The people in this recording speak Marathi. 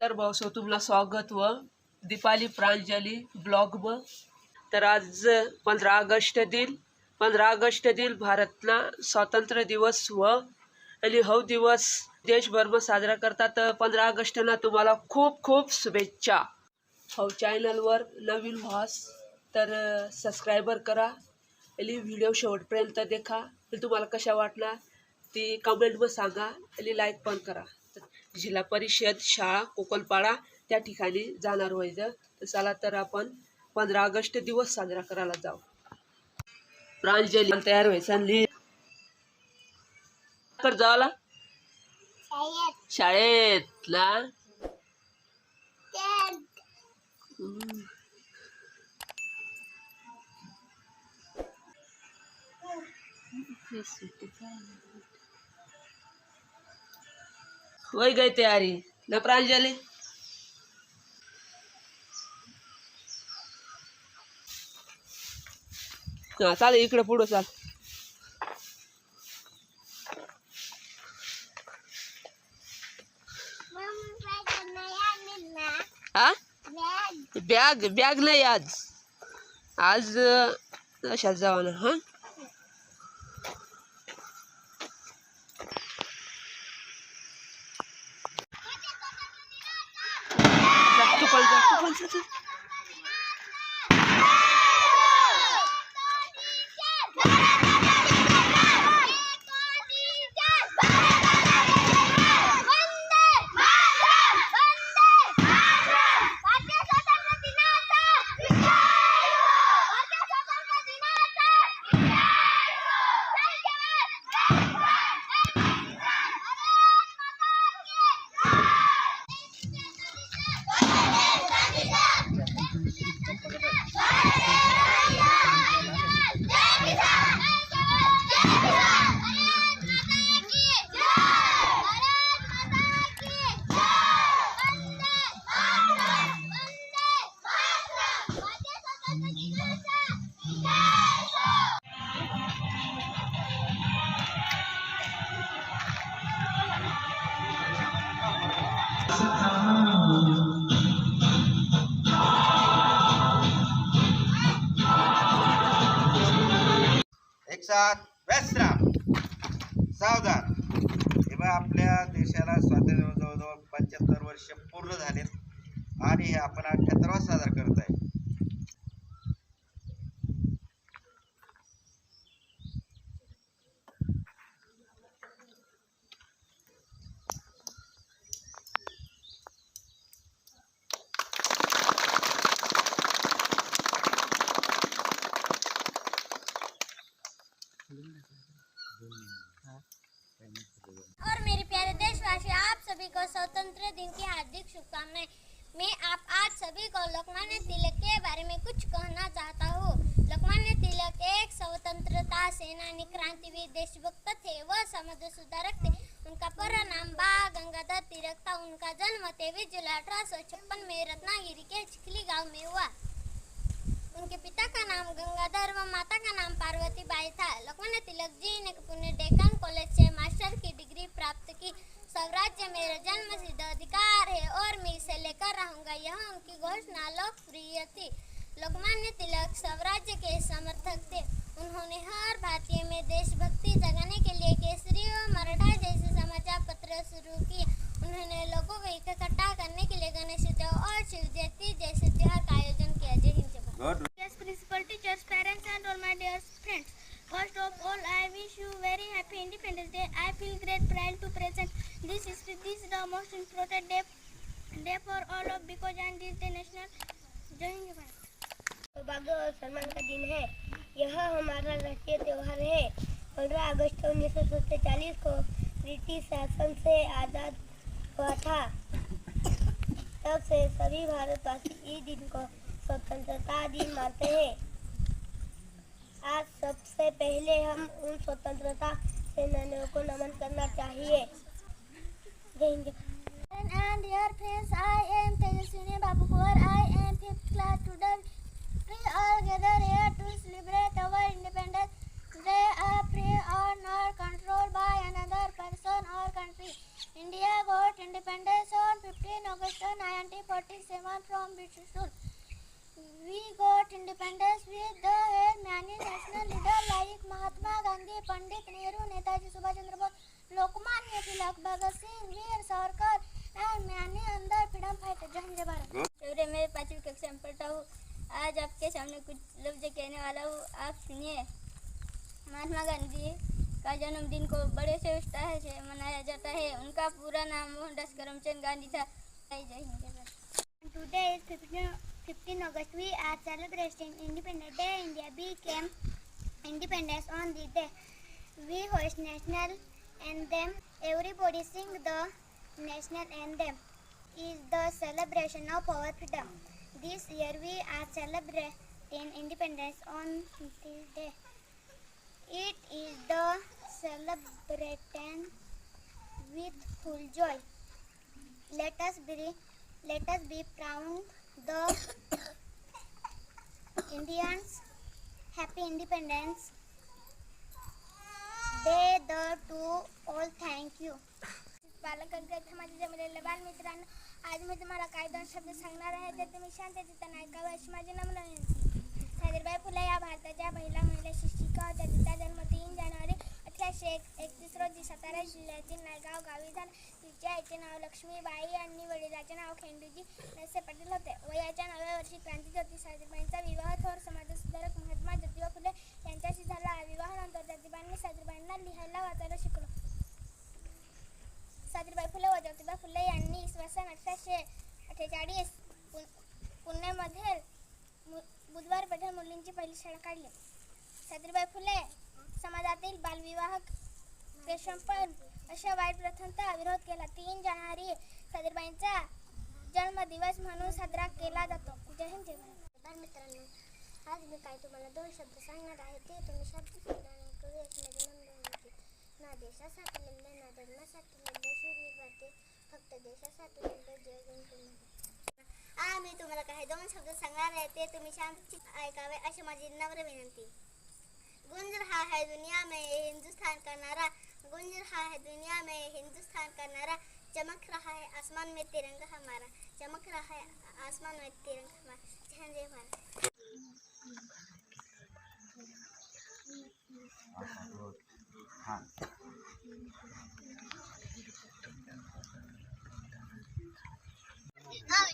तर भाऊ तुमला स्वागत व दीपाली प्रांजली ब्लॉग व तर आज 15 ऑगस्ट दिन भारतना स्वातंत्र्य दिवस व आणि हो दिवस देशभर साजरा करतात. 15 ऑगस्टना तुम्हाला खूप खूप शुभेच्छा. हो चॅनलवर नवीन व्हास तर सबस्क्रायबर करा आणि व्हिडिओ शेवटपर्यंत देखा. तुम्हाला कशा वाटला ती कमेंटवर सांगा आणि लाईक पण करा. जिल्हा परिषद शाळा कोकलपाडा त्या ठिकाणी जाणार व्हायचं. तर चला तर आपण 15 ऑगस्ट दिवस साजरा करायला जाऊ. प्रांजली तयार व्हायचं लिहि कर जावला शाळेतला होय गई तयारी ना प्रांजली. हा चाल इकडे पुढं चाल. हा बॅग बॅग नाही आज आज अशाच जावा ना. हा एक साथ विश्राम सावधान. तेव्हा आपल्या देशाला स्वातंत्र्य जवळजवळ 75 वर्ष पूर्ण झालेत आणि हे आपण 78वा साजरा करत आहे. और मेरे प्यारे देशवासी, आप सभी को स्वतंत्र दिन की हार्दिक शुभकामनाएं. मैं आज सभी को लोकमान्य तिलक के बारे में कुछ कहना चाहता हूँ. लोकमान्य तिलक एक स्वतंत्रता सेनानी, क्रांतिवीर, देशभक्त थे. वह समाज सुधारक थे. उनका पूरा नाम बाळ गंगाधर तिलक था. उनका जन्म 23 जुलाई 1856 में रत्नागिरी के चिखली गांव में हुआ. उनके पिता का नाम गंगाधर व माता का नाम पार्वती बाई था. लोकमान्य तिलक जी ने पुणे डेक्कन कॉलेज से मास्टर की डिग्री प्राप्त की. स्वराज्य मेरा जन्मसिद्ध अधिकार है और मैं इसे लेकर रहूंगा, यह उनकी घोषणा लोकप्रिय थी. लोकमान्य तिलक स्वराज्य के समर्थक थे. उन्होंने हर भारतीय में देशभक्ति जगाने के लिए केसरी व मराठा जैसे समाचार पत्र शुरू किए. उन्होंने लोगों को इकट्ठा करने के लिए गणेश उत्सव और शिव जयंती जैसे त्योहार का आयोजन KIA. Jai Hind. Yes, principal, teachers, parents and all my dear friends. First of all, I wish you very happy Independence Day. I feel great pride to present this is the most important day for all of because and this the national. जय हिंद. सौभाग्य और सम्मान का दिन है. यह हमारा राष्ट्रीय त्यौहार है. 15 अगस्त 1947 को ब्रिटिश शासन से आज़ाद हुआ था. तब से सभी भारतवासी इस दिन को स्वतंत्रता दिन मानते हैं. आज सबसे पहले हम उन स्वतंत्रता सेनानियों को नमन करना चाहिए. जय Hind. And dear friends, I am Tejaswini Babukar. I am 5th class student. We all gather here to celebrate our independence day, a free or not controlled by another person or country. India God soon. We got independence with the help many national leaders like Mahatma Gandhi, Pandit Nehru, Netaji Subhash Chandra Bose, Lokmanya Tilak, Bhagat Singh, Veer Savarkar, and many other freedom fighters. Jai Hind Jai Bharat. Favourite मैं 5वीं कक्षा में पढ़ता हूँ। आज आपके सामने कुछ लफ्ज कहने वाला हूँ, आप सुनिए। महात्मा गांधी का जन्मदिन को बड़े से उत्साह से मनाया जाता है। उनका पूरा नाम मोहनदास करमचंद गांधी था। जय हिंद जय Bharat. Today is 15 August. We are celebrating Independence Day. India became independence on this day. We hoist national anthem. Everybody sing the national anthem. Is the celebration of our freedom. This year we are celebrating independence on this day. It is the celebration with full joy. Let us be proud the Indians. Happy Independence Day to all. Thank you. बालकगीत माझे जमलेले बालमित्रांनो, आज मी तुम्हाला काही दोन शब्द सांगणार आहे ते तुम्ही शांत चित्ताने ऐकावे अशी माझी नम्र विनंती. सावित्रीबाई फुले या भारताच्या पहिल्या महिला शिक्षिका होत्या. तिचा जन्म 3 जानेवारी 1831 रोजी सातारा जिल्ह्यातील नायगाव गावी झाला. तिच्या आईचे नाव लक्ष्मीबाई आणि वडिलांचे नाव खंडूजी नरसे पाटील होते. वयाच्या 9व्या वर्षी क्रांतीज्योती सावित्रीबाईंचा विवाह थोर समाजसुधारक महात्मा ज्योतिबा फुले यांच्याशी झाला. विवाहानंतर ज्योतिबांनी सावित्रीबाईंना लिहायला वाचायला शिकवलं. सावित्रीबाई फुले व ज्योतिबा फुले यांनी इसवी सन 1848 पुण्यामध्ये बुधवार पेठेत मुलींची पहिली शाळा काढली. सावित्रीबाई फुले समाजातील बालविवाह, केशवपण अशा वाईट प्रथांचा विरोध केला. 3 जानेवारी सावित्रीबाईंचा जन्मदिवस म्हणून साजरा केला जातो. जय हिंद जय भारत। बालमित्रांनो, आज मी काय तुम्हाला 2 शब्द सांगणार आहे ते तुम्ही शब्दशब्दाने ऐकावे अशी माझी नम्र विनंती. ना देशासाठी लढले, ना धर्मासाठी लढले, शूरवीर भारतीय फक्त देशासाठी लढले. जय हिंद। मी तुम्हाला काही 2 शब्द सांगणार आहे ते तुम्ही शांत ऐकावे अशी माझी नम्र विनंती. गुंज रहा है दुनिया में हिंदुस्तान का नारा, गुंज रहा है दुनिया में हिंदुस्तान का नारा, चमक रहा है आसमान में तिरंगा हमारा, चमक रहा है आसमान में तिरंगा हमारा। जय हिंद जय भारत। हाँ